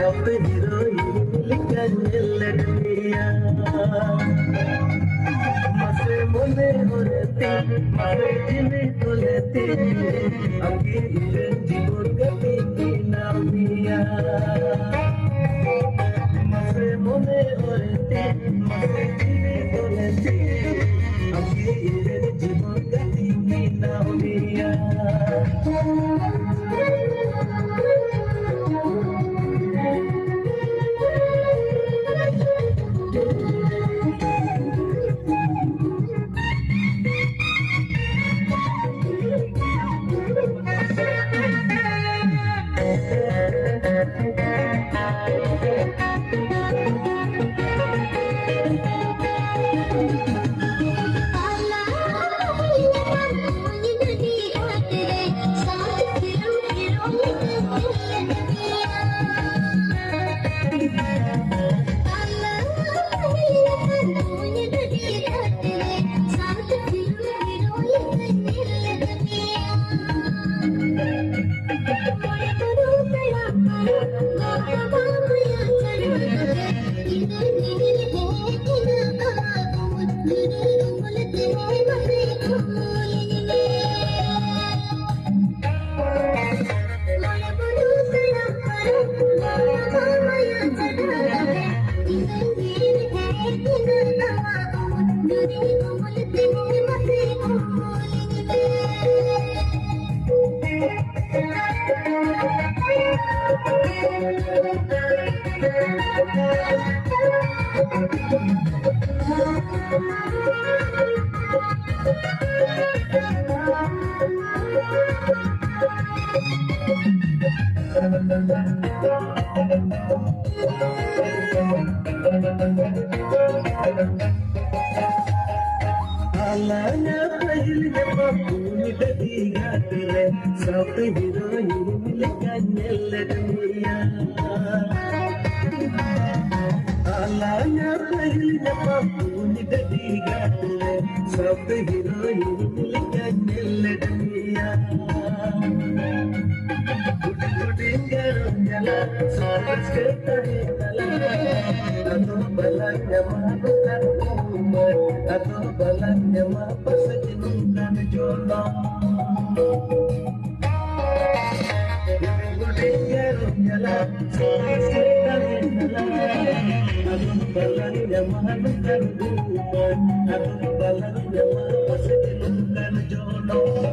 South heroine Likanyaladmiya Mase mone horati mase jine tolati Agi iren jibon gati kinamiya Mase mone horati mase jine tolati Agi iren jibon gati kinamiya Alanya pahilnya papuni dadi gatile South heroine Likanyaladmiya Alanya pahilnya papuni dadi gatile South heroine Likanyaladmiya Kudingarunyala Soras ketahitala Atau balanya mabukan umat Atau balanya mapasajinukan jolong Kudingarunyala Soras ketahitala Atau balanya mabukan umat Atau balanya mapasajinukan jolong